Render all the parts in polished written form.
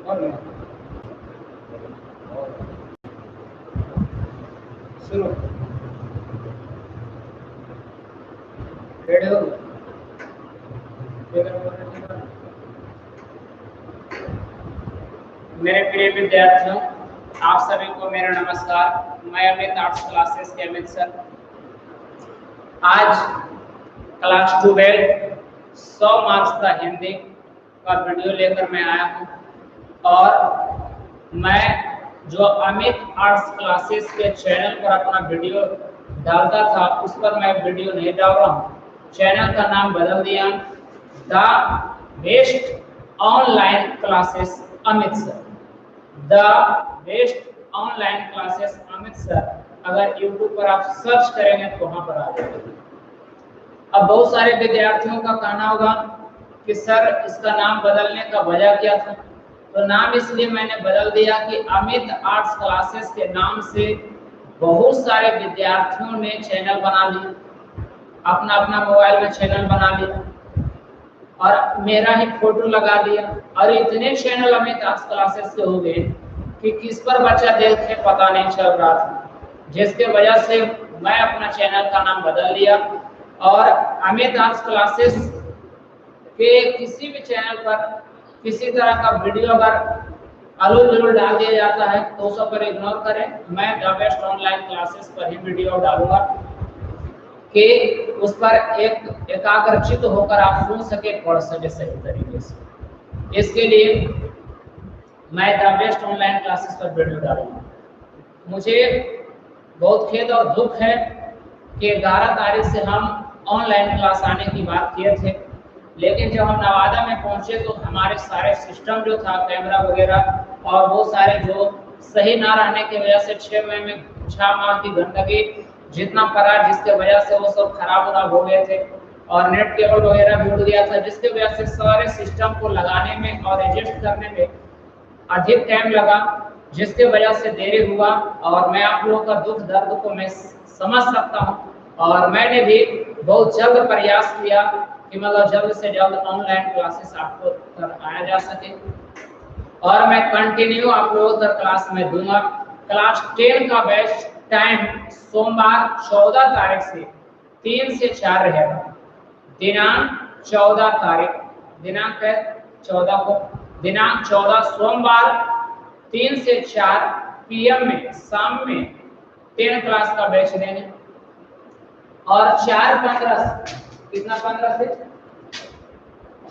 शुरू रेडी हो मेरे प्रिय विद्यार्थियों, आप सभी को मेरा नमस्कार। मैं अमित आर्ट्स क्लासेस के अमित सर। आज क्लास 12 100 मार्क्स का हिंदी का वीडियो लेकर मैं आया हूँ और मैं जो अमित आर्ट्स क्लासेस के चैनल पर अपना वीडियो डालता था उस पर मैं वीडियो नहीं डाल रहा हूँ। चैनल का नाम बदल दिया, the best online classes Amit sir. The best online classes Amit sir अगर YouTube पर आप सर्च करेंगे तो वहां पर आ जाएगा। अब बहुत सारे विद्यार्थियों का कहना होगा कि सर इसका नाम बदलने का वजह क्या था? तो नाम इसलिए मैंने बदल दिया कि अमित आर्ट्स क्लासेस के नाम से बहुत सारे विद्यार्थियों ने चैनल बना लिया, अपना अपना मोबाइल में चैनल बना लिया और मेरा ही फोटो लगा दिया और इतने चैनल अमित आर्ट्स क्लासेस के हो गए कि किस पर बच्चा देखे पता नहीं चल रहा था, जिसके वजह से मैं अपना चैनल का नाम बदल लिया और अमित आर्ट्स क्लासेस के किसी भी चैनल पर किसी तरह का वीडियो अगर अलूल जरूर डाल दिया जाता है तो उस पर इग्नोर करें। मैं द बेस्ट ऑनलाइन क्लासेस पर ही वीडियो डालूंगा कि उस पर एकाग्रचित होकर आप सुन सके, पढ़ सके सही तरीके से। इसके लिए मैं द बेस्ट ऑनलाइन क्लासेस पर वीडियो डालूंगा। मुझे बहुत खेद और दुख है कि 11 तारीख से हम ऑनलाइन क्लास आने की बात किए थे, लेकिन जब हम नवादा में पहुंचे तो हमारे सारे सिस्टम जो था, कैमरा वगैरह और वो सारे जो सही ना रहने की वजह से 6 माह की गंदगी जितना पड़ा, जिसके वजह से वो सब खराब हो गए थे और नेट केबल वगैरह भी उड़ गया था, जिसके वजह से सारे सिस्टम को लगाने में और एडजस्ट करने में अधिक टाइम लगा, जिसके वजह से देरी हुआ। और मैं आप लोगों का दुख दर्द को मैं समझ सकता हूँ और मैंने भी बहुत जल्द प्रयास किया कि मतलब जल्द से जल्द ऑनलाइन क्लासेस आपको तक आया जा सके और मैं कंटिन्यू आप लोगों तक क्लास में दूंगा। क्लास 10 का बैच टाइम सोमवार 14 तारीख से 3 से 4 रहेगा। दिनांक 14 तारीख, दिनांक है 14 को, दिनांक 14 सोमवार 3 से 4 PM में, शाम में 10 क्लास का बैच देंगे और 4-15 कितना 15 से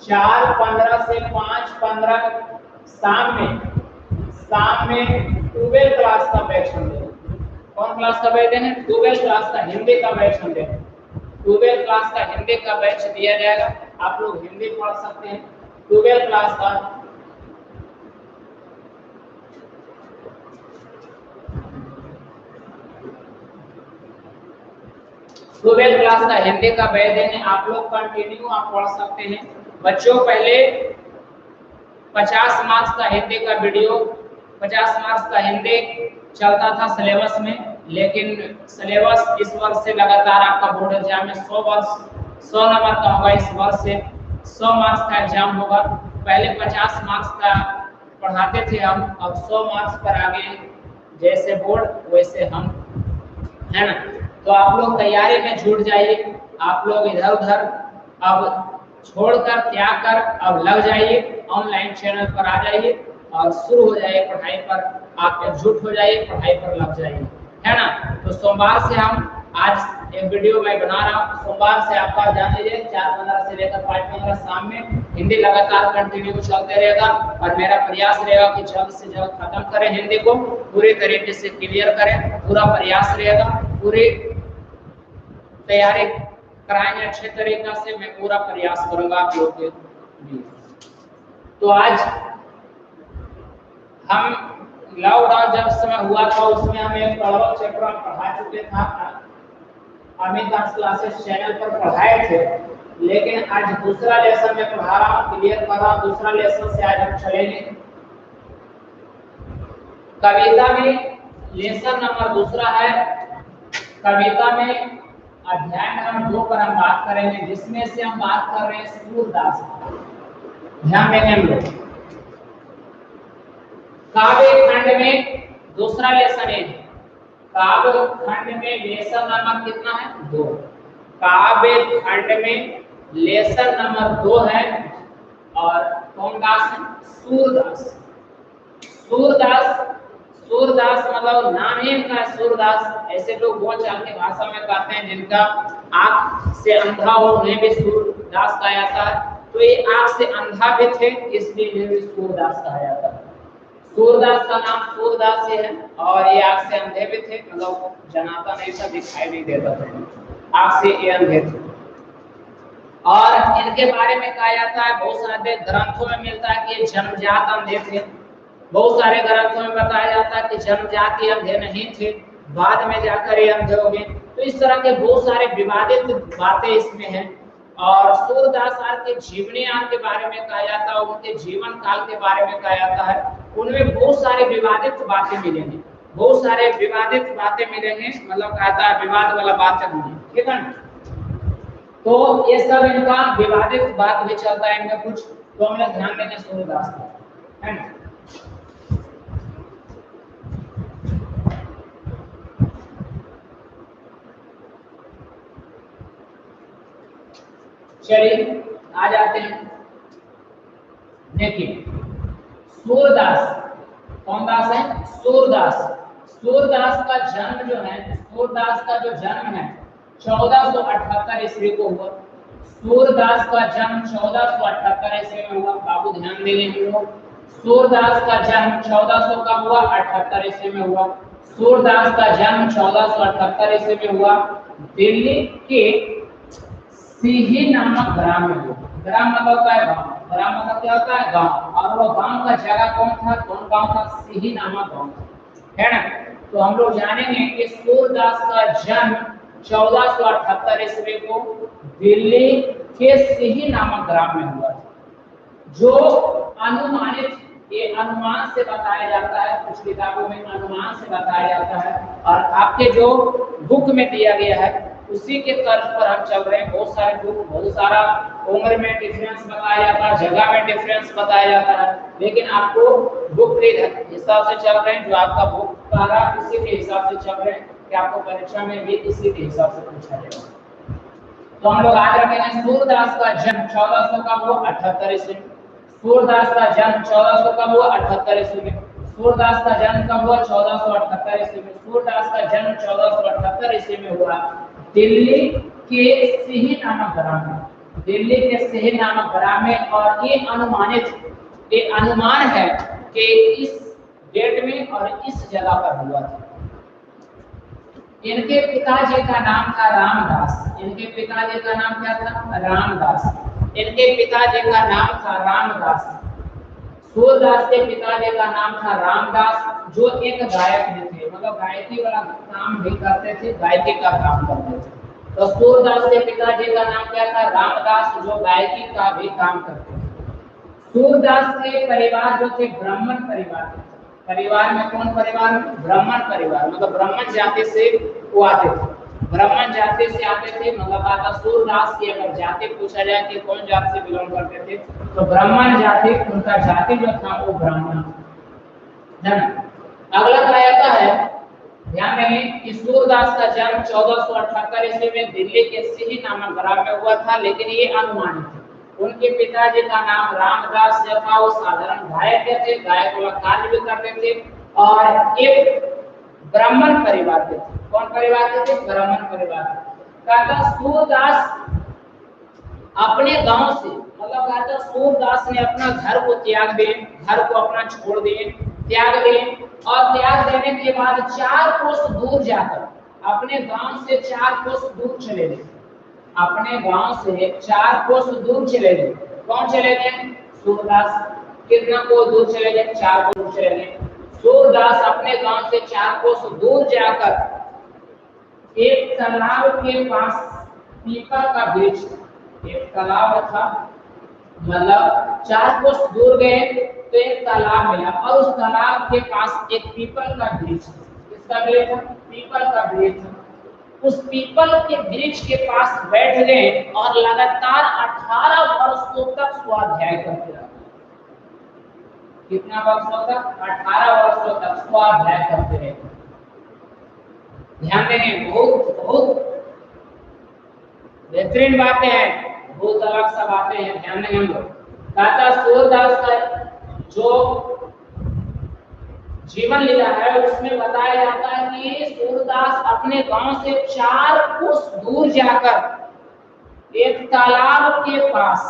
4-15 से 5-15 शाम में 12 क्लास का बैच हम देंगे। कौन क्लास का बैच देंगे? 12 क्लास का हिंदी का बैच हम देंगे। 12 क्लास का हिंदी का बैच दिया जाएगा। आप लोग हिंदी पढ़ सकते हैं। 12 क्लास का हिंदी का बैच देंगे। आप लोग कंटिन्यू आप पढ़ सकते हैं। बच्चों पहले 50 मार्क्स का हिंदी का वीडियो, 50 मार्क्स का हिंदी चलता था सिलेबस में, लेकिन सिलेबस इस वर्ष से लगातार आपका बोर्ड एग्जाम में 100 नंबर का होगा। इस वर्ष से 100 मार्क्स का एग्जाम होगा। पहले 50 मार्क्स का पढ़ाते थे हम, अब 100 मार्क्स पर आ गए। जैसे बोर्ड वैसे हम, है ना? तो आप लोग तैयारी में जुट जाइए। आप लोग इधर उधर अब छोड़कर त्याग कर अब लग जाइए, ऑनलाइन चैनल पर आ जाइए और शुरू हो जाइए पढ़ाई पर। आप एकजुट हो जाइए, पढ़ाई पर लग जाइए, है ना? तो सोमवार से हम आज एक वीडियो मैं बना रहा हूँ। सोमवार से आपका जान लीजिए 4-15 से लेकर 5-15 शाम में हिंदी लगातार कंटिन्यू चलते रहेगा और मेरा प्रयास रहेगा कि जल्द से जल्द खत्म करें, हिंदी को पूरे तरीके से क्लियर करें। पूरा प्रयास रहेगा, पूरी तैयारी कराएंगे अच्छे तरीके से। मैं पूरा प्रयास करूंगा आप लोगों के लिए। तो आज हम लॉकडाउन जब समय हुआ था उसमें हम एक प्रबल चैप्टर पढ़ा चुके था, अमित आर्ट्स क्लासेस चैनल पर पढ़ाए थे, लेकिन आज दूसरा लेसन में पढ़ा रहा हूँ, क्लियर कर रहा हूँ। दूसरा लेसन से आज हम चलेंगे कविता में। लेसन नंबर दूसरा है कविता में, अध्याय नंबर 2 पर हम बात करेंगे, जिसमें से हम बात कर रहे हैं सूरदास। ध्यान देंगे हम लोग। काव्य खंड में दूसरा लेसन है, काव्य खंड में लेसन नंबर कितना है? 2। काव्य खंड में लेसन नंबर 2 है। और कौन दास है? सूरदास। सूरदास, सूरदास मतलब नाम ही इनका सूरदास। ऐसे लोग बोलचाल की भाषा में कहते हैं जिनका आंख से अंधा हो उन्हें भी सूरदास कहा जाता है। तो ये आंख से अंधा भी थे इसलिए इन्हें भी सूरदास कहा जाता है। सूरदास का नाम सूरदास ही है और ये आंख से अंधे भी थे, मतलब जनाता नहीं था, दिखाई नहीं देता था, आंख से ये अंधे थे। और इनके बारे में कहा जाता है, बहुत सारे ग्रंथों में मिलता है कि जन्मजात अंधे थे। बहुत सारे ग्रंथों में बताया जाता है कि जन्मजात ये अंधे नहीं थे, बाद में जाकर ये अंधे हो गए। तो इस तरह के बहुत सारे विवादित बातें इसमें हैं। और सूरदास के जीवनीयान के बारे में कहा जाता है, उनके जीवन काल के बारे में कहा जाता है। उनमें बहुत सारे विवादित बातें मिलेंगी, बहुत सारे विवादित बातें मिलेंगे, मतलब कहता है विवाद वाला बात नहीं, ठीक है ना। तो ये सब इनका विवादित बात भी चलता है इनमें कुछ, तो हम लोग ध्यान देंगे सूरदास का, है ना। चलिए आ जाते हैं। देखिए सूरदास, कौन दास है? सूरदास। सूरदास का जन्म जो है, सूरदास का जो जन्म है 1478 ईस्वी को हुआ। सूरदास का जन्म 1478 ईस्वी में हुआ। बाबू ध्यान देंगे हम लोग, सूरदास का जन्म 1400 का हुआ, 78 ईस्वी में हुआ। सूरदास का जन्म 1478 ईस्वी में हुआ। दिल्ली के सिही नामक ग्राम में हुआ। ग्राम मतलब क्या है? गांव। ग्राम मतलब क्या होता है? गांव। और वो गांव का जगह कौन था? कौन गांव था? सिही नामक गांव था, है ना। तो हम लोग जानेंगे कि सूरदास का जन्म 1478 ईस्वी को दिल्ली के सिही नामक ग्राम में हुआ, जो अनुमानित, ये अनुमान से बताया जाता है, कुछ किताबों में अनुमान से बताया जाता है। और आपके जो बुक में दिया गया है उसी के तर्ज पर हम चल रहे हैं। बहुत सारे बुक, बहुत सारा उम्र में डिफरेंस बताया जाता है, जगह में डिफरेंस बताया जाता है, लेकिन आपको बुक के हिसाब से चल रहे हैं, जो आपका बुक कह रहा है उसी के हिसाब से चल रहे हैं कि आपको परीक्षा में भी इसी के हिसाब से पूछा जाएगा। तो हम लोग आज रखेंगे सूरदास का जन्म 1400 का हुआ, 78 ईस्वी में। सूरदास का जन्म 1400 का हुआ, 78 ईस्वी में। सूरदास का जन्म कब हुआ? 1478 ईस्वी में। सूरदास का जन्म 1478 ईस्वी में हुआ दिल्ली के सिही नामक ग्राम में, दिल्ली के सिही नामक ग्राम में। और ये अनुमानित, ये अनुमान है कि इस डेट में और इस जगह पर हुआ था। इनके पिताजी का नाम था रामदास। इनके पिताजी का नाम क्या था? रामदास। इनके पिताजी का नाम था रामदास। सूरदास के पिताजी का नाम था रामदास, जो एक गायक भी थे, मतलब गायकी वाला काम भी करते थे, गायकी का काम करते थे। तो सूरदास के पिताजी का नाम क्या था? रामदास, जो गायकी का भी काम करते थे। सूरदास के परिवार जो थे ब्राह्मण परिवार थे। परिवार में कौन परिवार? ब्राह्मण परिवार, मतलब ब्राह्मण जाति से वो आते थे, ब्राह्मण जाति से आते थे। मतलब आता सूरदास की अगर जाति पूछा जाए कि कौन जाति से बिलोंग करते थे, तो ब्राह्मण जाति, उनका जाति जो था वो ब्राह्मण था। अगला क्या आता है, ध्यान देंगे कि सूरदास का जन्म 1478 ईस्वी में दिल्ली के सिही नामक ग्राम में हुआ था, लेकिन ये अनुमानित है। उनके पिताजी का नाम रामदास जो था वो साधारण गायक थे, गायक वाला कार्य भी करते थे और एक ब्राह्मण परिवार के थे। कौन परिवार के थे? ब्राह्मण परिवार। कहता सूरदास अपने गांव से, मतलब कहता सूरदास ने अपना घर को त्याग दिए, घर को अपना छोड़ दिए, त्याग दिए। और त्याग देने के बाद 4 कोस दूर जाकर अपने गांव से 4 कोस दूर चले गए। अपने गांव से 4 कोस दूर चले गए। कौन चले गए? सूरदास। कितना कोस दूर चले गए? 4 कोस दूर चले गए। सूरदास अपने गांव से 4 कोस दूर जाकर एक तालाब के पास पीपल का वृक्ष, एक तालाब था, मतलब 4 कोस दूर गए तो एक तालाब मिला और उस तालाब के पास एक पीपल का वृक्ष, किसका वृक्ष? पीपल का वृक्ष। उस पीपल के वृक्ष के पास बैठ गए और लगातार 18 वर्षों तक स्वाध्याय करते रहे। कितना वर्षों तक? 18 वर्षों तक स्वाध्याय करते रहे। ध्यान देंगे, बहुत बहुत बेहतरीन बातें हैं, बहुत अलग सा बातें हैं, ध्यान देंगे हम लोग। दाता सूरदास का जो जीवन लीला है उसमें बताया जाता है कि सूरदास अपने गांव से 4 कोस दूर जाकर एक तालाब के पास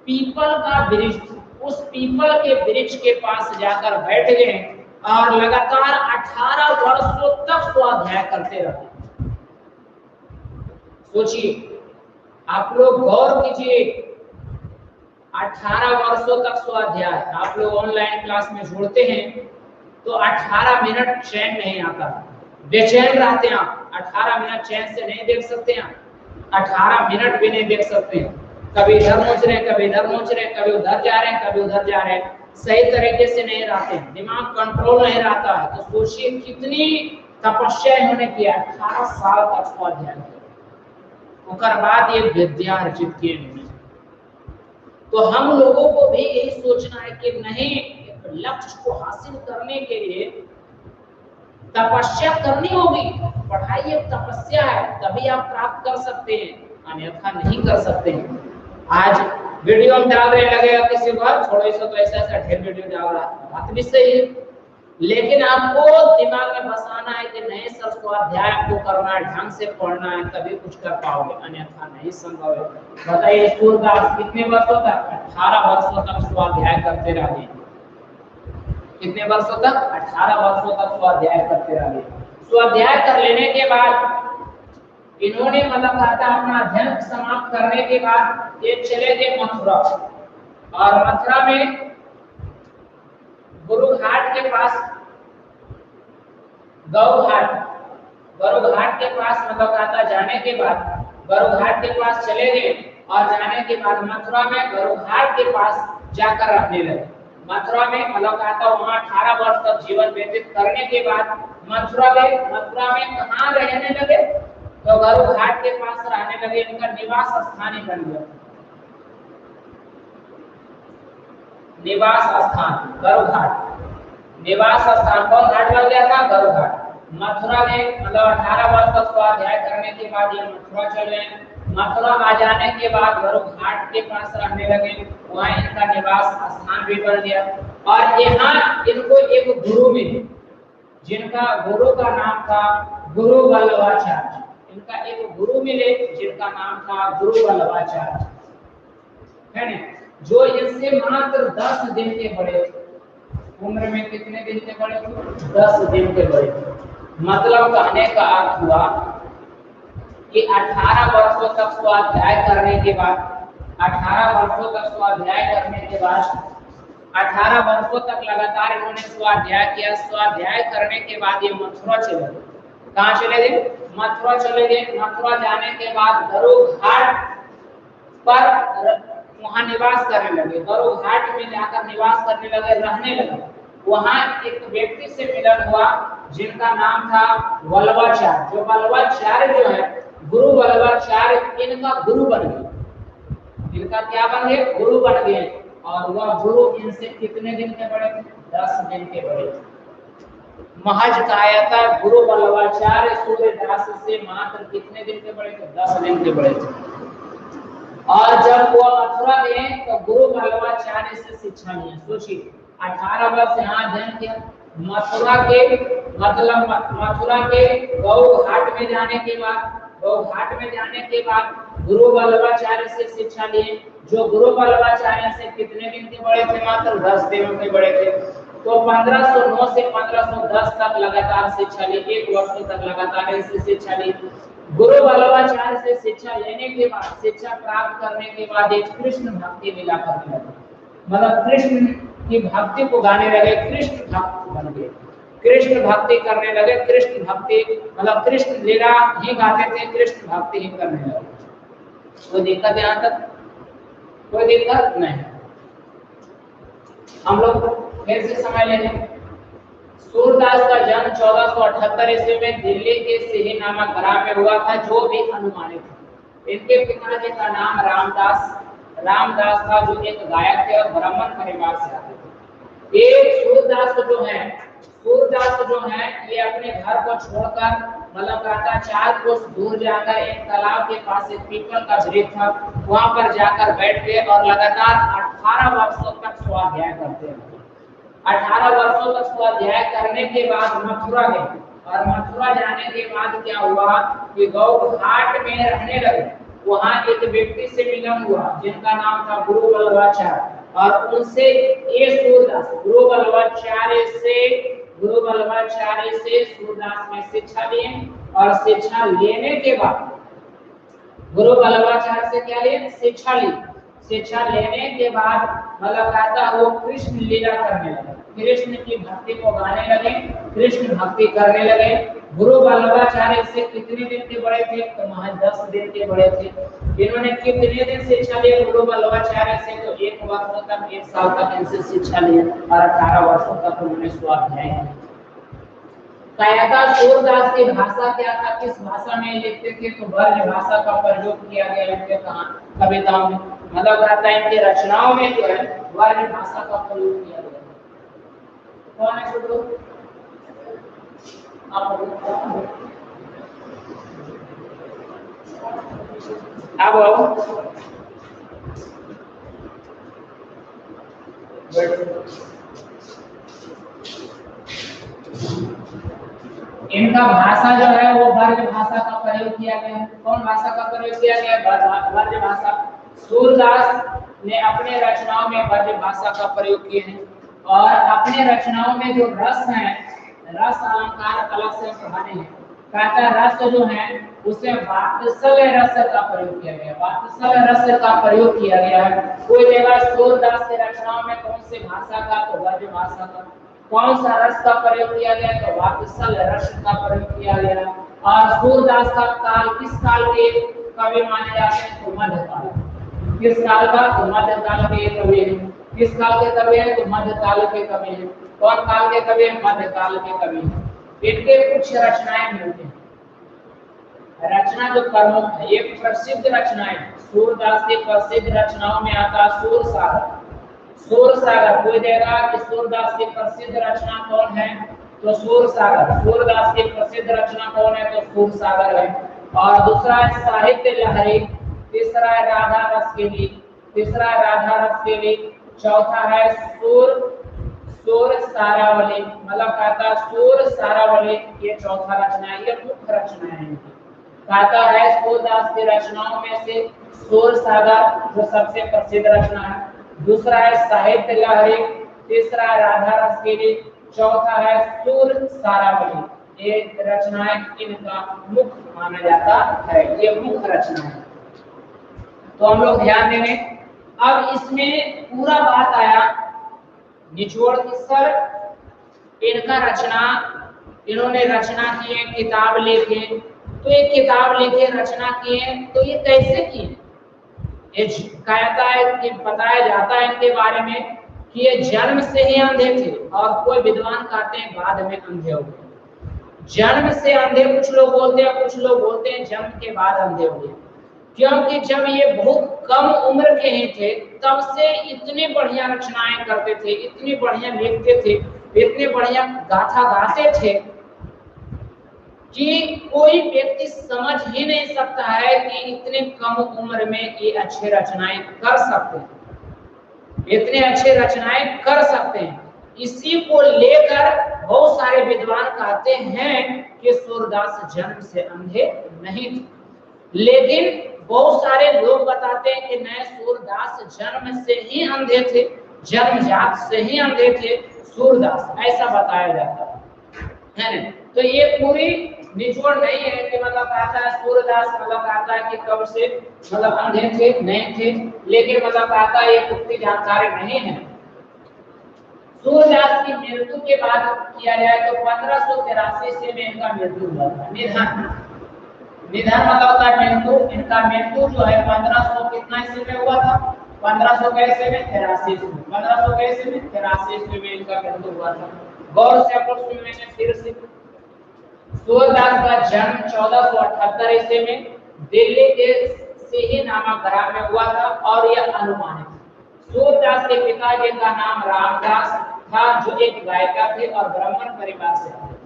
पीपल का वृक्ष, उस पीपल के वृक्ष के पास जाकर बैठ गए और लगातार 18 वर्षों तक स्वाध्याय करते रहे। सोचिए, आप लोग गौर कीजिए, 18 वर्षों तक स्वाध्याय। आप लोग ऑनलाइन क्लास में जुड़ते हैं तो 18 मिनट चैन नहीं आता, बेचैन रहते हैं आप। 18 मिनट चैन से नहीं देख सकते हैं, 18 मिनट भी नहीं देख सकते हैं। कभी इधर पहुंच रहे हैं, कभी इधर पहुंच रहे हैं, कभी उधर जा रहे हैं, कभी उधर जा रहे हैं, सही तरीके से नहीं रहते, दिमाग कंट्रोल नहीं रहता है। तो सोचिए कितनी तपस्या इन्होंने किया, 18 साल तक स्वाध्याय किया, उसके बाद ये विद्या अर्जित किए इन्होंने। तो हम लोगों को भी यही सोचना है कि नहीं, लक्ष्य को हासिल करने के लिए तपस्या करनी होगी। पढ़ाई एक तपस्या है, तभी आप प्राप्त कर सकते हैं, अन्यथा नहीं कर सकते हैं। आज वीडियो हम डाल रहे लगेगा किसी को छोड़ो इसको, तो ऐसा ऐसा ढेर वीडियो डाल रहा है, बात भी सही है, लेकिन आपको दिमाग में बसाना है कि नहीं सर, स्वाध्याय आपको करना है, ढंग से पढ़ना है, तभी कुछ कर पाओगे, अन्यथा नहीं संभव है। बताइए सूरदास कितने वर्षों तक? 18 वर्षों तक स्वाध्याय करते रहे। कितने वर्षों तक? 18 वर्षों तक स्वाध्याय करते रहे। स्वाध्याय कर लेने के बाद इन्होंने मतलब कहता अपना अध्ययन समाप्त करने के बाद ये चले गए मथुरा, और मथुरा में गुरु घाट के पास, गौ घाट के पास मतलब कहता जाने के बाद गरु घाट के पास चले गए, और जाने के बाद मथुरा में गरु घाट के पास जाकर रहने लगे। मथुरा में मतलब कहता वहां 18 वर्ष तक जीवन व्यतीत करने के बाद मथुरा में कहाँ रहने लगे? तो गरु घाट के पास रहने लगे, इनका निवास स्थान ही बन गया। निवास स्थान गरु घाट, निवास स्थान कौन घाट बन गया था? गरु घाट। मथुरा में मतलब 18 वर्ष तक स्वाध्याय करने के बाद ये मथुरा चले गए। मथुरा आ जाने के बाद गरु घाट के पास रहने लगे, वहाँ इनका निवास स्थान भी बन गया। और यहाँ इनको एक गुरु मिले, जिनका गुरु का नाम था गुरु वल्लभाचार्य। इनका एक गुरु मिले जिनका नाम था गुरु वल्लभाचार्य, है ना, जो इनसे मात्र 10 दिन के बड़े थे। उम्र में कितने दिन के बड़े थे? 10 दिन के बड़े थे। मतलब कहने का अर्थ हुआ कि 18 वर्षों तक स्वाध्याय करने के बाद 18 वर्षों तक स्वाध्याय करने के बाद 18 वर्षों तक लगातार इन्होंने स्वाध्याय किया। स्वाध्याय करने के बाद ये मथुरा चले गए। कहाँ चले गए? मथुरा चले गए। मथुरा जाने के बाद गरु घाट पर वहां निवास करने लगे। गरु घाट में जाकर निवास करने लगे, रहने लगे। वहां एक व्यक्ति से मिलन हुआ जिनका नाम था वल्लभाचार्य। जो वल्लभाचार्य जो है गुरु वल्लभाचार्य इनका गुरु बन गए। इनका क्या बन गए? गुरु बन गए। और वह गुरु इनसे कितने दिन के बड़े थे? 10 दिन के बड़े थे। महज कायता गुरु वल्लभाचार्य सूर्यदास से मात्र कितने दिन के बड़े थे? 10 दिन के बड़े थे। और जब वो मथुरा गए तो गुरु वल्लभाचार्य से शिक्षा ली। सोचिए 18 वर्ष यहाँ अध्ययन किया। मथुरा के गौ घाट में जाने के बाद गुरु वल्लभाचार्य से शिक्षा लिए, जो गुरु वल्लभाचार्य से कितने दिन के बड़े थे? मात्र 10 दिनों के बड़े थे। तो 1509 से 1510 तक लगातार शिक्षा ली, 1 वर्ष तक लगातार इनसे शिक्षा ली। गुरु वल्लभाचार्य से शिक्षा लेने के बाद, शिक्षा प्राप्त करने के बाद एक कृष्ण भक्ति लीला करने लगे। मतलब कृष्ण की भक्ति को गाने लगे, कृष्ण भक्त बन गए, कृष्ण भक्ति करने लगे। कृष्ण भक्ति मतलब कृष्ण लीला ही गाते थे, कृष्ण भक्ति ही करने लगे। कोई दिक्कत यहाँ तक? कोई दिक्कत नहीं। हम लोग फिर से समझ लेंगे। सूरदास का जन्म 1478 ईस्वी में दिल्ली के सिही नामक ग्राम में हुआ था, जो भी अनुमानित है। इनके पिताजी का नाम रामदास था, जो एक गायक थे और ब्राह्मण परिवार से आते थे। एक सूरदास जो है ये अपने घर को छोड़कर मतलब कहता 4 कोस दूर जाकर एक तालाब के पास एक पीपल का वृक्ष था, वहां पर जाकर बैठ गए और लगातार 18 वर्षों तक स्वाध्याय करते रहे। 18 वर्षों तक स्वाध्याय करने के बाद मथुरा गए और मथुरा जाने के बाद क्या हुआ कि गौ घाट में रहने लगे। वहां एक व्यक्ति से मिलन हुआ जिनका नाम था गुरु बल्लभाचार्य, और उनसे ये सूरदास गुरु बल्लभाचार्य से सूरदास ने शिक्षा ली और शिक्षा लेने के बाद गुरु बल्लभाचार्य से क्या लिए? शिक्षा ली। शिक्षा लेने के बाद मतलब कहता वो कृष्ण लीला करने लगे, कृष्ण की भक्ति को गाने लगे, कृष्ण भक्ति करने लगे। गुरु बल्लभाचार्य से कितने दिन के बड़े थे? तो महज 10 दिन के बड़े थे। इन्होंने कितने दिन शिक्षा ली गुरु बल्लभाचार्य से? तो 1 वर्ष तक 1 साल तक इनसे शिक्षा ली और 18 वर्षों तक उन्होंने स्वाध्याय किया। कायता सूरदास की भाषा क्या था? किस भाषा में लिखते थे? तो ब्रज भाषा का प्रयोग किया गया इनके कविताओं में, मतलब कहता है इनकी रचनाओं में जो है ब्रज भाषा का प्रयोग किया गया। कौन है छोटू? अब इनका भाषा जो है वो ब्रज भाषा का प्रयोग किया गया है। कौन भाषा का प्रयोग किया गया? ब्रज भाषा। सूरदास ने अपने रचनाओं में ब्रज भाषा का प्रयोग किए हैं और अपने रचनाओं में जो रस है, रस अलंकार कला से पढ़ाने हैं। कहता रस जो है उसे वात्सल्य रस का प्रयोग किया गया, वात्सल्य रस का प्रयोग किया गया है। कोई जगह सूरदास के रचनाओं में कौन सी भाषा का? तो ब्रज भाषा का। कौन सा रस का प्रयोग किया गया? तो वात्सल्य रस का प्रयोग किया गया। और सूरदास का काल किस काल के कवि माने जाते हैं? तो मध्यकाल। किस काल का? तो मध्यकाल के कवि हैं। किस काल के कवि हैं? तो मध्यकाल के कवि हैं। कौन काल के कवि हैं? मध्यकाल के कवि हैं। इनके कुछ रचनाएं मिलती हैं। रचना जो प्रमुख है, ये प्रसिद्ध रचनाएं सूरदास की प्रसिद्ध रचनाओं में आता सूर सागर। सूर सागर कोई देगा कि सूरदास की प्रसिद्ध रचना कौन है? तो सूर सागर। सूरदास की प्रसिद्ध रचना कौन है? तो सूर सागर है। और दूसरा है साहित्य लहरी, तीसरा है राधा रस के लिए, तीसरा है राधा रस के लिए, चौथा है सूर सारावली, मतलब कहता सूर सारावली, ये चौथा रचना है। ये मुख्य रचना है इनकी। कहता है सूरदास की रचनाओं में से सूर सागर जो सबसे प्रसिद्ध रचना है, दूसरा है साहित्य लहरी, तीसरा है राधा रस के लिए, चौथा है सूर सारावली। ये रचनाएं इनका मुख्य माना जाता है, ये मुख्य रचना है। तो हम लोग ध्यान देंगे। अब इसमें पूरा बात आया निचोड़ की सर इनका रचना, इन्होंने रचना की है, किताब लिखे, तो ये किताब लिखे रचना किए, तो ये कैसे किए? ये कहता है कि बताया जाता है इनके बारे में कि ये जन्म से ही अंधे थे और कोई विद्वान कहते हैं बाद में अंधे हो गए। जन्म से अंधे कुछ लोग बोलते हैं, कुछ लोग बोलते हैं जन्म के बाद अंधे हो गए, क्योंकि जब ये बहुत कम उम्र के ही थे तब से इतनी बढ़िया रचनाएं करते थे, इतनी बढ़िया लिखते थे, इतने बढ़िया गाथा गाते थे कि कोई व्यक्ति समझ ही नहीं सकता है कि इतने कम उम्र में ये अच्छे रचनाएं कर सकते हैं, इतने अच्छे रचनाएं कर सकते हैं। इसी को लेकर बहुत सारे विद्वान कहते हैं कि सूरदास जन्म से अंधे नहीं थे, लेकिन बहुत सारे लोग बताते हैं कि नहीं, सूरदास जन्म से ही अंधे थे, जन्मजात से ही अंधे थे सूरदास, ऐसा बताया जाता है ना। तो ये पूरी निचोड़ नहीं है कि मतलब कहता है सूरदास मतलब कहता है कि कब से मतलब अंधे थे, नहीं थे, लेकिन मतलब कहता है ये पुख्ती जानकारी नहीं है। सूरदास की मृत्यु के बाद किया जाए तो 1583 से में इनका मृत्यु हुआ था। निधन मतलब होता है मृत्यु। इनका मृत्यु जो है 1500 कितना ईस्वी में हुआ था? 1500 कैसे में? 83 में। 1500 कैसे में? 83 में इनका मृत्यु हुआ था। गौर से आपको सुनने फिर से सूरदास का जन्म 1478 ईस्वी में दिल्ली के सिही नामक ग्राम में हुआ था और यह अनुमानित। सूरदास के पिताजी का नाम रामदास था जो एक गायिका थे और ब्राह्मण परिवार से आते थे।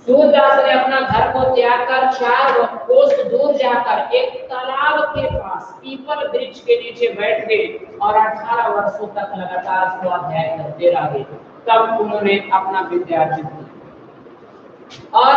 सूरदास ने अपना घर को त्याग कर 4 कोस दूर जाकर एक तालाब के पास पीपल वृक्ष के नीचे बैठ गए और 18 वर्षों तक लगातार स्वाध्याय करते रहे। तब उन्होंने अपना विद्यार्जन किया और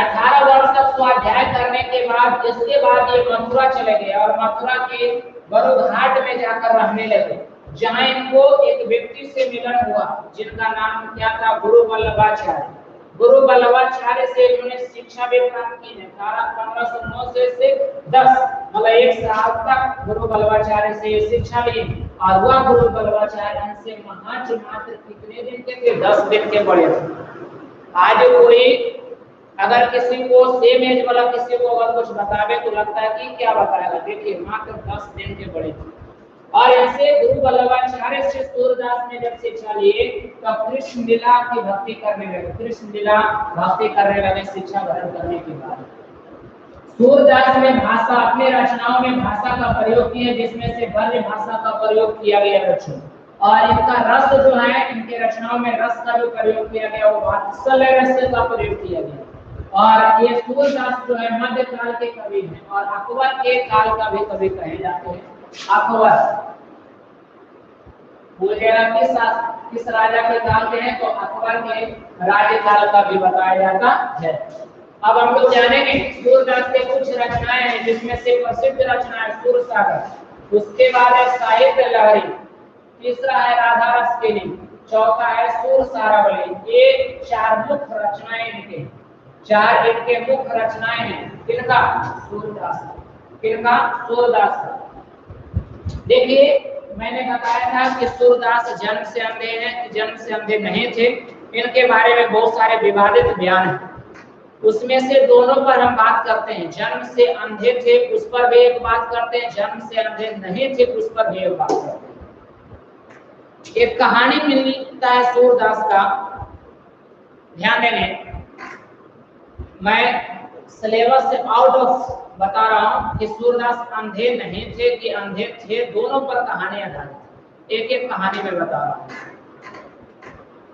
18 वर्ष तक स्वाध्याय करने के बाद इसके बाद ये मथुरा चले गए और मथुरा के बड़घाट में जाकर रहने लगे, जहां इनको एक व्यक्ति से मिलन हुआ जिनका नाम क्या था, गुरु वल्लभाचार्य। गुरु वल्लभाचार्य से इन्होंने शिक्षा भी प्राप्त की है। 1509 से 10 मतलब 1 साल तक गुरु वल्लभाचार्य से शिक्षा ली और वह गुरु वल्लभाचार्य से मात्र कितने दिन के थे, 10 दिन के बड़े थे। आज कोई अगर किसी को सेम एज वाला किसी को अगर कुछ बतावे तो लगता है कि क्या बताएगा, देखिए मात्र 10 दिन के बड़े थे। और ऐसे गुरु वल्लभाचार्य से सूरदास ने जब शिक्षा लिए तो कृष्ण लीला की भक्ति करने लगे, कृष्ण लीला भक्ति करने लगे शिक्षा ग्रहण करने के बाद। सूरदास ने भाषा अपने रचनाओं में भाषा का प्रयोग किया जिसमें से ब्रज भाषा का प्रयोग किया गया रचना, और इनका रस जो है, इनके रचनाओं में रस का जो प्रयोग किया गया वो वात्सल्य रस का प्रयोग किया गया। और ये सूरदास जो है मध्यकाल के कवि हैं और अकबर के काल का भी कवि कहे जाते हैं। अकबर किस राजा के काल के हैं, तो अकबर के राज्यकाल का भी बताया जाता है। अब हम लोग जानेंगे सूरदास के कुछ रचनाएं हैं जिसमें से प्रसिद्ध रचना है सूरसागर, उसके बाद है साहित्य लहरी, तीसरा है राधा रस केली, चौथा है सूर सारावली। ये 4 मुख्य रचनाएं इनके, 4 इनके मुख्य रचनाएं हैं। किनका? सूरदास। किनका? सूरदास का। देखिए मैंने बताया था कि सूरदास जन्म से अंधे हैं, जन्म से अंधे नहीं थे। इनके बारे में बहुत सारे विवादित बयान हैं, उसमें से दोनों पर हम बात करते हैं। जन्म से अंधे थे उस पर भी एक बात करते हैं, जन्म से अंधे नहीं थे उस पर भी एक बात करते हैं। एक कहानी मिलता है सूरदास का, ध्यान देने, मैं सिलेबस से आउट ऑफ बता रहा हूं कि सूरदास अंधे नहीं थे कि अंधे थे, दोनों पर कहानियां आधारित, एक एक कहानी में बता रहा हूं।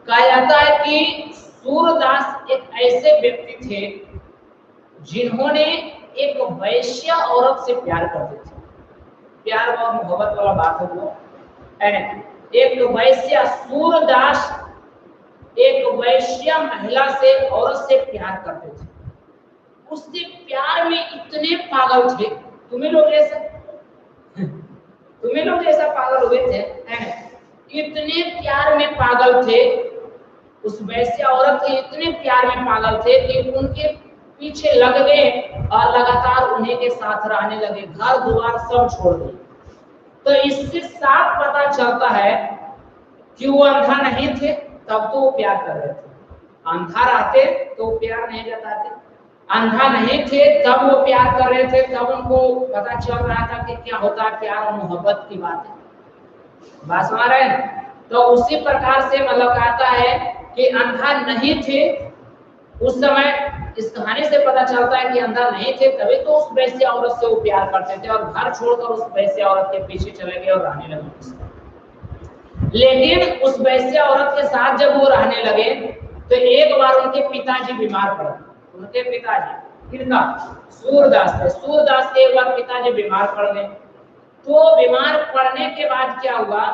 कहा जाता है कि सूरदास एक ऐसे व्यक्ति थे जिन्होंने एक वैश्य औरत से प्यार करते थे। प्यार और मोहब्बत वाला बात है वो, एक वैश्य, सूरदास एक वैश्य महिला से, औरत से प्यार करते थे। उसके प्यार में इतने पागल थे, तुम्हें लोग जैसा पागल हुए थे, इतने प्यार में पागल थे। उस वैश्य औरत के इतने प्यार में पागल थे कि उनके पीछे लग गए और लगातार उन्हीं के साथ रहने लगे, घर द्वार सब छोड़ दिए। तो इससे साफ पता चलता है कि वो अंधा नहीं थे तब तो वो प्यार कर रहे थे, अंधा रहते तो प्यार नहीं जताते। अंधा नहीं थे तब वो प्यार कर रहे थे, तब उनको पता चल रहा था कि क्या होता है प्यार और मोहब्बत की बात है। बात समझ रहे हैं? तो उसी प्रकार से मतलब कहता है कि अंधा नहीं थे उस समय। इस कहानी से पता चलता है कि अंधा नहीं थे, तभी तो उस वैश्य औरत से वो प्यार करते थे और घर छोड़कर उस वैश्य औरत के पीछे चले गए और रहने लगे। लेकिन उस वैश्य औरत के साथ जब वो रहने लगे तो एक बार उनके पिताजी बीमार पड़ गए। उनके पिताजी किनका? सूरदास थे। सूरदास के एक बार पिताजी बीमार पड़ गए। तो बीमार पड़ने के बाद क्या हुआ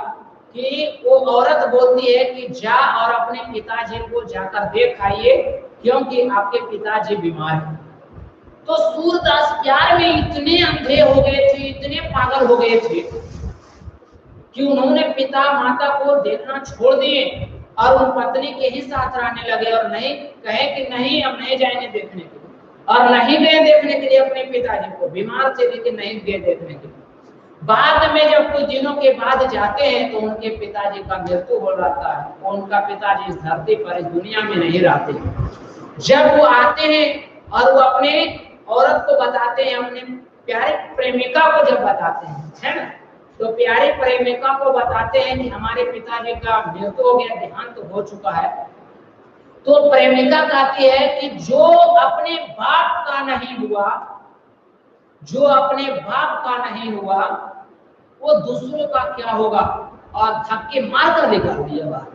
कि वो औरत बोलती है कि जा और अपने पिताजी को जाकर देख आइए क्योंकि आपके पिताजी बीमार हैं। तो सूरदास प्यार में इतने अंधे हो गए थे, इतने पागल हो गए थे कि उन्होंने पिता माता को देखना छोड़ दिए और उन पत्नी के ही साथ रहने लगे और नहीं कहे कि नहीं अब नहीं जाएंगे देखने के लिए, और नहीं गए देखने के लिए अपने पिताजी को। बीमार थे लेकिन नहीं गए देखने के लिए। बाद में जब कुछ दिनों के बाद जाते हैं तो उनके पिताजी का मृत्यु हो जाता है। उनका पिताजी इस धरती पर, इस दुनिया में नहीं रहते। जब वो आते हैं और वो अपने औरत को बताते हैं, अपने प्यारे प्रेमिका को जब बताते हैं, है ना, तो प्यारे प्रेमिका को बताते हैं कि हमारे पिताजी का मृत्यु हो गया, देहांत हो चुका है। तो प्रेमिका कहती है कि जो अपने बाप का नहीं हुआ, जो अपने बाप का नहीं हुआ वो दूसरों का क्या होगा, और धक्के मार कर निकाल दिया बात।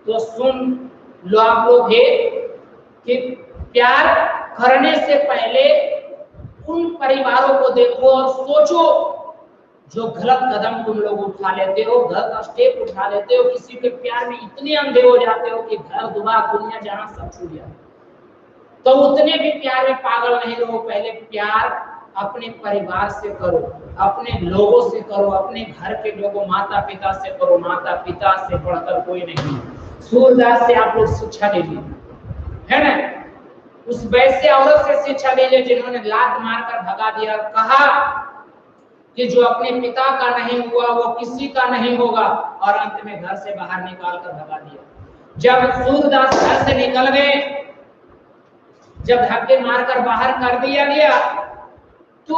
तो सुन लो आप लोग ये कि प्यार करने से पहले उन परिवारों को देखो और सोचो जो गलत कदम तुम लोग उठा लेते हो, गलत स्टेप उठा लेते हो, किसी के प्यार में इतने अंधे हो जाते हो कि घर दुआर दुनिया जहां सब छूट जाता है। तो उतने भी प्यार में पागल नहीं रहो। पहले प्यार अपने परिवार से करो, अपने लोगों से करो, अपने घर के लोगों माता पिता से करो। माता पिता से बढ़कर कोई नहीं। सूरदास से आप लोग शिक्षा लीजिए, है ना। उस वैसे औरत से शिक्षा लीजिए जिन्होंने लात मारकर भगा दिया, कहा कि जो अपने पिता का नहीं हुआ वो किसी का नहीं होगा, और अंत में घर से बाहर निकाल कर भगा दिया। जब सूरदास घर से निकल गए, जब धक्के मारकर बाहर कर दिया गया, तो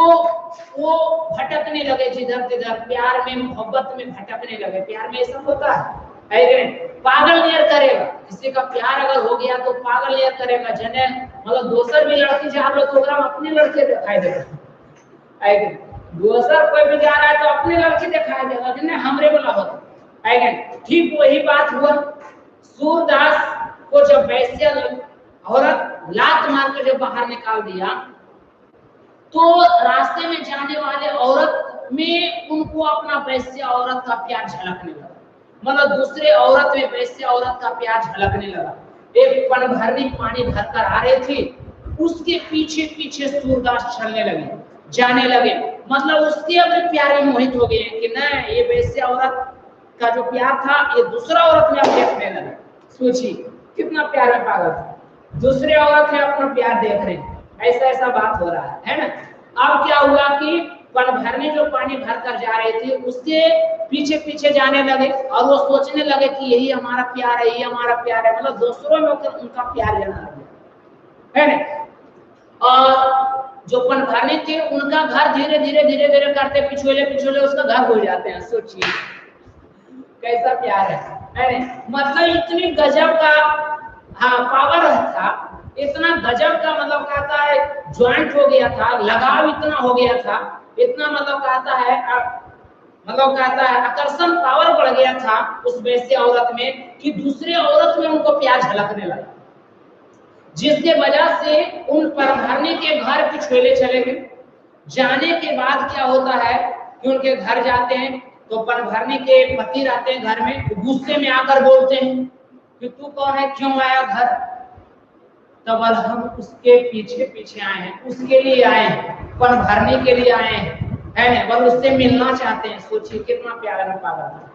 वो भटकने लगे जिधर तिधर, प्यार में मोहब्बत में भटकने लगे। प्यार में ऐसा होता है पागल नियर करेगा, किसी का प्यार अगर हो गया तो पागल नियर करेगा। जने मतलब दोसर भी लड़की जा रहा तो अपने लड़के दिखाई देगा, दोसर कोई भी जा रहा है तो अपने लड़की दिखाई देगा कि नहीं हमरे वाला होता। ठीक वही बात हुआ। सूरदास को जब वैश्य औरत लात मारकर जब बाहर निकाल दिया, तो रास्ते में जाने वाले औरत में उनको अपना वैश्य औरत का प्यार झलकने लगा। मतलब दूसरे औरत में वैश्य औरत का प्यार झलकने लगा। एक पन भरनी पानी भरकर आ रही थी, उसके पीछे पीछे सूरदास चलने लगे, जाने लगे। मतलब उसके अपने प्यार में मोहित हो गए कि नहीं, ये वैश्य औरत का जो प्यार था ये दूसरा औरत में अब देखने लगे। सोचिए कितना प्यार में पागल था, दूसरे औरत में अपना प्यार देख रहे हैं। ऐसा बात हो रहा है ना। अब क्या हुआ कि पन भरने जो पानी भर कर जा रही थी उसके पीछे पीछे जाने लगे, और वो सोचने लगे कि यही हमारा प्यार है, यही हमारा प्यार है। मतलब दूसरों में होकर उनका प्यार लेना लगे, है ना। और जो पन भरने थे उनका घर धीरे धीरे करते पिछोले उसका घर हो जाते हैं। सोचिए कैसा प्यार है ना। मतलब इतनी गजब का पावर था, इतना गजब का मतलब कहता है ज्वाइंट हो गया था, लगाव इतना हो गया था, इतना मतलब कहता है आकर्षण पावर बढ़ गया था उस वैश्य औरत में कि दूसरे औरत में उनको प्यार झलकने लगा, जिसके वजह से उन परभरनी के घर पिछोले चले गए। जाने के बाद क्या होता है कि उनके घर जाते हैं तो परभरनी के पति रहते हैं घर में, गुस्से में आकर बोलते हैं कि तू कौन है, क्यों आया घर। तब हम उसके पीछे पीछे आए हैं, उसके लिए आए हैं, पन भरने के लिए आए हैं, है ना, और उससे मिलना चाहते हैं। सोचिए कितना प्यारा पागल था।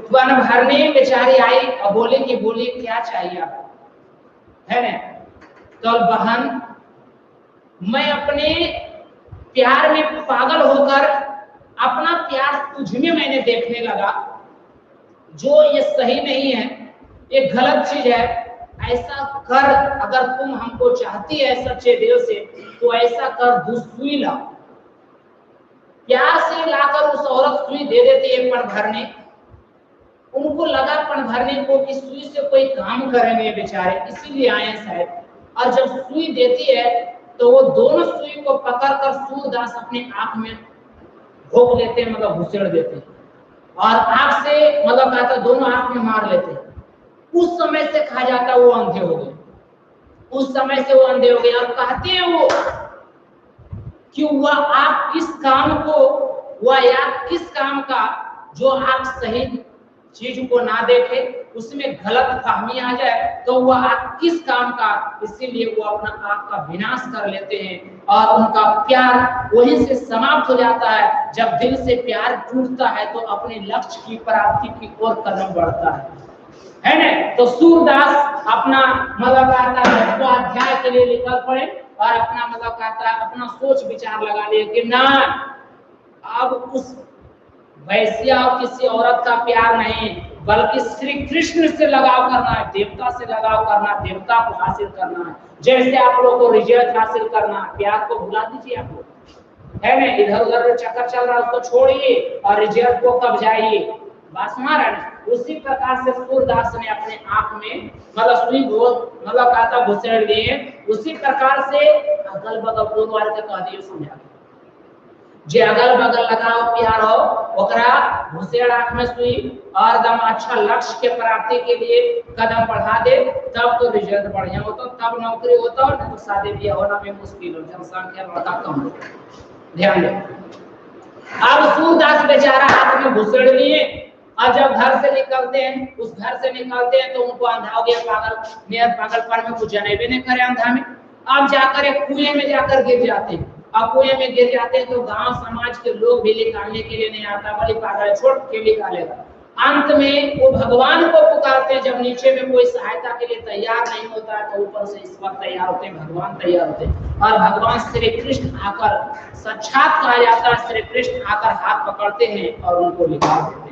पन भरने बेचारी आई और बोले कि बोलिए क्या चाहिए आपको, है ना। तो बहन मैं अपने प्यार में पागल होकर अपना प्यार तुझ में मैंने देखने लगा, जो ये सही नहीं है, ये गलत चीज है। ऐसा कर, अगर तुम हमको चाहती है सच्चे दिल से तो ऐसा कर, सुई ला। प्यार से लाकर उस औरत सुई दे देती है पन भरने। उनको लगा पन भरने को कि सुई से कोई काम करेंगे बेचारे, इसीलिए आए शायद। और जब सुई देती है तो वो दोनों सुई को पकड़कर सूरदास अपने आंख में भोग लेते, मतलब घुसेड़ देते, और आंख से मतलब कहता दोनों आंख में मार लेते। उस समय से कहा जाता वो अंधे हो गए, उस समय से वो अंधे हो गए। और कहते हैं वो कि वह आप इस काम को, वह या किस काम का जो आप सही चीज को ना देखे, उसमें गलत फहमी आ जाए तो वह आप किस काम का, इसीलिए वो अपना आप का विनाश कर लेते हैं। और उनका प्यार वहीं से समाप्त हो जाता है। जब दिल से प्यार टूटता है तो अपने लक्ष्य की प्राप्ति की ओर कदम बढ़ता है ना। तो सूरदास अपना मतलब कहता है स्वाध्याय के लिए निकल पड़े और अपना मतलब कहता है अपना सोच विचार लगा लिए कि ना, अब उस वैश्या और किसी औरत का प्यार नहीं, बल्कि श्री कृष्ण से लगाव करना है, देवता से लगाव करना, देवता को हासिल करना है। जैसे आप लोगों को रिजल्ट हासिल करना, प्यार को भुला दीजिए आप लोग, है ना। इधर उधर चक्कर चल रहा है उसको छोड़िए और रिजल्ट को कब जाइए, बात समझ रहे हैं। उसी प्रकार से सूरदास ने अपने आंख में मतलब सुई मतलब कहता घुसेड़ दिए। उसी प्रकार से अगल बगल दोनों वाले का कह दिए समझा। जे अगल बगल लगाओ प्यार हो ओकरा घुसेड़ आंख में सुई और दम अच्छा लक्ष्य के प्राप्ति के लिए कदम बढ़ा दे, तब तो रिजल्ट बढ़िया होता, तब नौकरी होता, और तो शादी ब्याह होना भी मुश्किल हो, जनसंख्या लड़का कम हो। ध्यान दे। अब सूरदास बेचारा हाथ में घुसेड़ लिए, और जब घर से निकलते हैं, उस घर से निकलते हैं तो उनको अंधा हो गया, पागल नियर पागलपन में कुछ जनेबे नहीं करे अंधा में। अब जाकर एक कुएं में जाकर गिर जाते हैं, अब कुएं में गिर जाते हैं तो गांव समाज के लोग भी निकालने के लिए नहीं आता, बोले पागल छोड़ के निकालेगा। अंत में वो भगवान को पुकारते हैं, जब नीचे में कोई सहायता के लिए तैयार नहीं होता है तो ऊपर से ईश्वर तैयार होते हैं, भगवान तैयार होते हैं, और भगवान श्री कृष्ण आकर, साक्षात कहा जाता है, श्री कृष्ण आकर हाथ पकड़ते हैं और उनको निकाल देते हैं।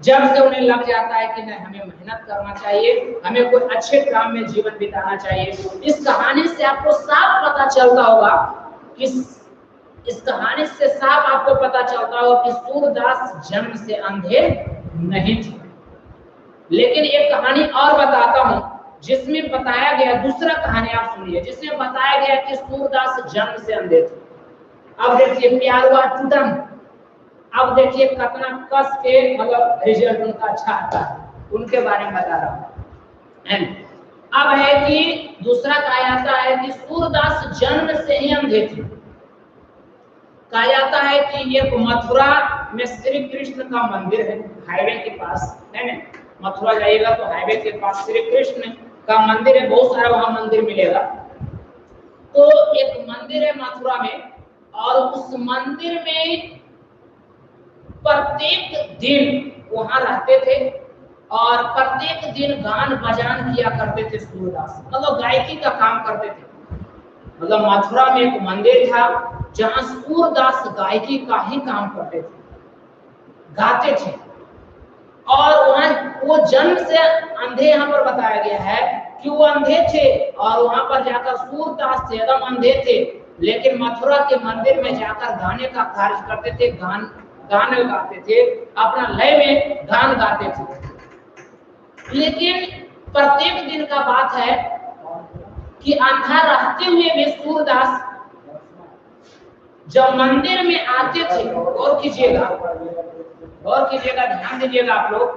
जब से उन्हें लग जाता है कि नहीं हमें मेहनत करना चाहिए, हमें कोई अच्छे काम में जीवन बिताना चाहिए। इस कहानी से आपको साफ पता चलता होगा कि इस कहानी से साफ आपको पता चलता होगा कि सूरदास जन्म से अंधे नहीं थे। लेकिन एक कहानी और बताता हूं जिसमें बताया गया, दूसरा कहानी आप सुनिए, जिसमें बताया गया कि सूरदास जन्म से अंधे थे। अब देखिए प्यार हुआ टूटम, अब देखिए कितना कस के मतलब रिजल्ट उनका अच्छा आता है, उनके बारे में बता रहा हूं। अब है कि दूसरा कहा जाता है कि सूरदास जन्म से ही अंधे थे। कहा जाता है कि एक मथुरा में श्री कृष्ण का मंदिर है, हाईवे के पास है ना, मथुरा जाइएगा तो हाईवे के पास श्री कृष्ण का मंदिर है, बहुत सारा वहां मंदिर मिलेगा। तो एक मंदिर है मथुरा में, और उस मंदिर में प्रत्येक दिन वहां रहते थे और प्रत्येक दिन गान बजान किया करते थे सूरदास, मतलब गायकी का काम करते थे। मतलब मथुरा में एक मंदिर था जहां सूरदास गायकी का ही काम करते थे, गाते थे। और वहां वो जन्म से अंधे, यहाँ पर बताया गया है कि वो अंधे थे और वहां पर जाकर सूरदास थे एकदम अंधे थे, लेकिन मथुरा के मंदिर में जाकर गाने का कार्य करते थे, गाने गाते थे, अपना लय में गान गाते थे। लेकिन प्रत्येक दिन का बात है कि अंधा रहते हुए भी सूरदास जब मंदिर में आते थे, गौर कीजिएगा, ध्यान दीजिएगा आप लोग,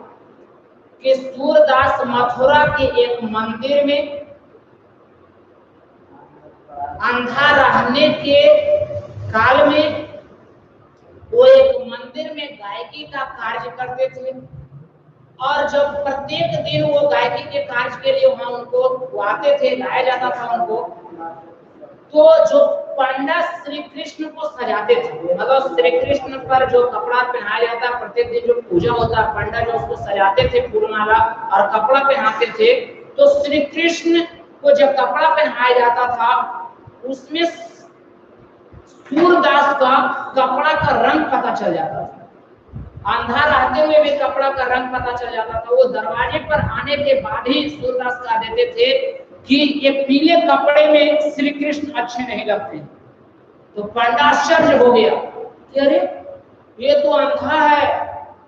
कि सूरदास मथुरा के एक मंदिर में अंधा रहने के काल में वो एक मंदिर में गायकी का कार्य करते थे। और जब प्रत्येक दिन वो गायकी के कार्य के लिए वहां उनको आते थे, गाया जाता था उनको, तो जो पंडित श्री कृष्ण को सजाते थे, मतलब श्री कृष्ण पर जो कपड़ा पहनाया जाता, प्रत्येक दिन जो पूजा होता, पंडित जो उसको सजाते थे फूलमाला और कपड़ा पहनाते थे, तो श्री कृष्ण को जब कपड़ा पहनाया जाता था उसमें सूरदास का कपड़ा का रंग पता चल जाता था, अंधा रहते हुए भी कपड़ा का रंग पता चल जाता था। वो दरवाजे पर आने के बाद ही सूरदास कह देते थे कि ये पीले कपड़े में श्री कृष्ण अच्छे नहीं लगते। तो पंडित आश्चर्य हो गया कि अरे ये तो अंधा है,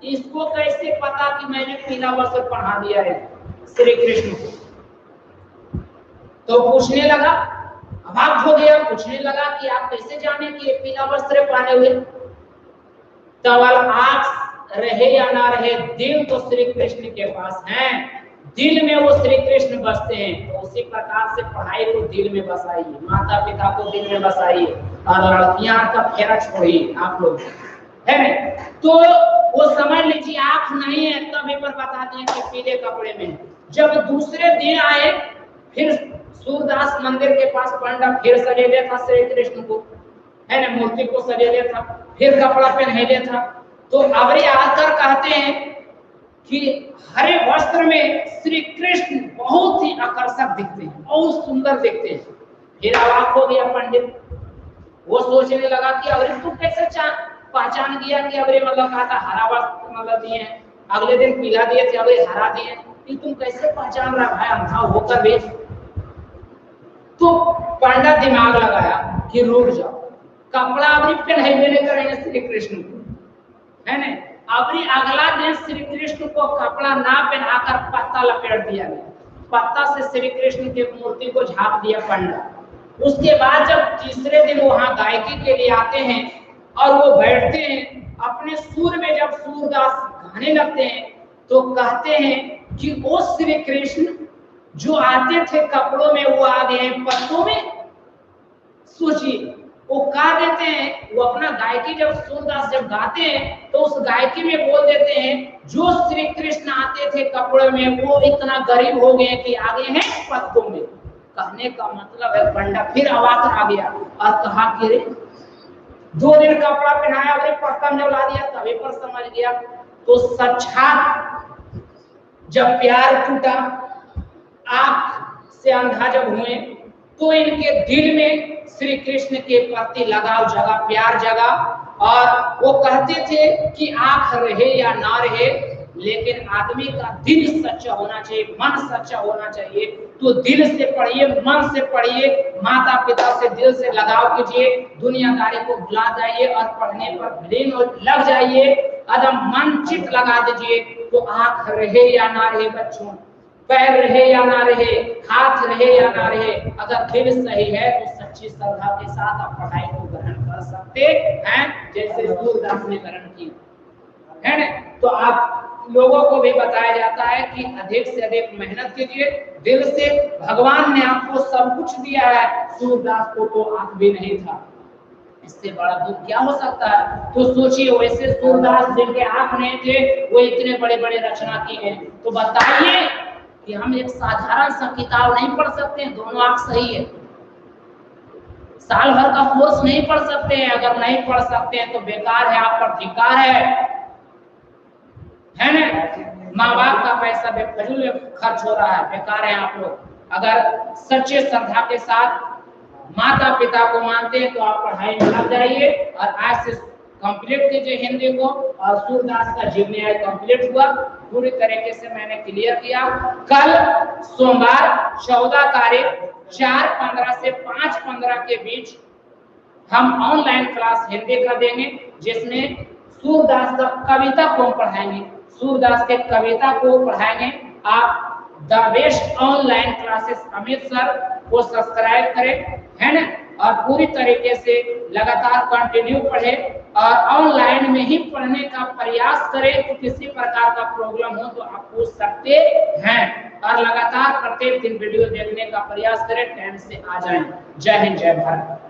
इसको कैसे पता कि मैंने पीला वस्त्र पहना दिया है श्री कृष्ण को। तो पूछने लगा, अभाग हो गया, पूछने लगा कि आप कैसे जाने कि ये पीला वस्त्र पहने हुए। तब आंख रहे या ना रहे, दिल तो श्री कृष्ण के पास है, दिल में वो श्री कृष्ण बसते हैं। तो उसी प्रकार से पढ़ाई को दिल में बसाइए, माता पिता को दिल में बसाइए, और लड़कियां का फेरा छोड़िए आप लोग, है ना। तो वो समझ लीजिए आंख नहीं है, तब एक बार बताते हैं कि पीले कपड़े में। जब दूसरे दिन आए, फिर सूरदास मंदिर के पास पंडित फिर सजेले था श्री कृष्ण को, है ना, मूर्ति को सजेले था, फिर कपड़ा पहने था। तो अबरी आकर कहते हैं कि हरे वस्त्र में श्री कृष्ण बहुत ही आकर्षक दिखते हैं, बहुत सुंदर दिखते हैं। फिर अवाक हो गया पंडित, वो सोचने लगा कि अबरी तू कैसे पहचान गया कि अबरी मतलब कहा था हरा वस्त्र मतलब दिए हैं, अगले दिन पीला दिए थे, अबरी हरा दिए, कि तुम कैसे पहचान रहा भाई अंधा होकर भी। तो पंडित दिमाग लगाया कि रुक जाओ, कपड़ा अबरी पहनाई नहीं करेंगे श्री कृष्ण को, है ना। अबरी अगला दिन श्री कृष्ण को कपड़ा ना पहनाकर पत्ता लपेट दिया गया, पत्ता से श्री कृष्ण की मूर्ति को झाप दिया पंडित। उसके बाद जब तीसरे दिन वहां गायकी के लिए आते हैं और वो बैठते हैं अपने सुर में। जब सूरदास गाने लगते हैं तो कहते हैं कि ओ श्री कृष्ण, जो आते थे कपड़ों में वो आ गए पत्तों में। सोचिए, वो गा देते हैं, वो अपना गायकी जब सूरदास जब गाते हैं तो उस गायकी में बोल देते हैं जो श्री कृष्ण आते थे कपड़े में वो इतना गरीब हो गए कि आगे हैं पत्तों में। कहने का मतलब है पंडा फिर अवाक आ गया और कहा कि रे 2 दिन कपड़ा पहनाया और पत्ता में ला दिया, तभी पर समझ गया। तो साक्षात जब प्यार टूटा, आंख से अंधा जब हुए, तो इनके दिल में श्री कृष्ण के प्रति लगाव जगा, प्यार जगा। और वो कहते थे कि आंख रहे या ना रहे, लेकिन आदमी का दिल सच्चा होना चाहिए, मन सच्चा होना चाहिए। तो दिल से पढ़िए, मन से पढ़िए, माता पिता से दिल से लगाव कीजिए, दुनियादारी को भुला जाइए और पढ़ने पर ब्रेन लग जाइए, एकदम मन चित लगा दीजिए। तो आंख रहे या ना रहे बच्चों, पैर रहे या ना रहे, हाथ रहे या ना रहे, अगर दिल सही है तो सच्ची श्रद्धा के साथ आप पढ़ाई को ग्रहण कर सकते हैं, जैसे सूरदास ने ग्रहण की है ना। तो आप लोगों को भी बताया जाता है कि अधिक से अधिक मेहनत कीजिए, दिल से। भगवान ने आपको सब कुछ दिया है, सूरदास को तो आंख भी नहीं था, इससे बड़ा दुख क्या हो सकता है। तो सोचिए, वैसे सूरदास जिनके आंख नहीं थे वो इतने बड़े बड़े रचना किए हैं। तो बताइए कि हम एक साधारण सा किताब नहीं पढ़ सकते हैं, दोनों आंख सही है, साल भर का कोर्स नहीं पढ़ सकते हैं। अगर नहीं पढ़ सकते हैं तो बेकार है, आप पर धिक्कार है ना। माँ बाप का पैसा बेफजूल खर्च हो रहा है, बेकार है आप लोग। अगर सच्चे श्रद्धा के साथ माता पिता को मानते हैं तो आप पढ़ाई में लग जाइए और आज से कंप्लीट कीजिए हिंदी को। और सूरदास का जीवनी आज कंप्लीट हुआ, पूरी तरीके से मैंने क्लियर किया। कल सोमवार 14 तारीख 4:15 से 5:15 के बीच हम ऑनलाइन क्लास हिंदी का देंगे, जिसमें सूरदास का कविता को पढ़ाएंगे, सूरदास के कविता को पढ़ाएंगे। आप the best online classes Amit sir को सब्सक्राइब करें, है ना, और पूरी तरीके से लगातार कंटिन्यू पढ़े और ऑनलाइन में ही पढ़ने का प्रयास करें। तो किसी प्रकार का प्रॉब्लम हो तो आप पूछ सकते हैं और लगातार प्रत्येक दिन वीडियो देखने का प्रयास करें, टाइम से आ जाएं। जय हिंद, जय भारत।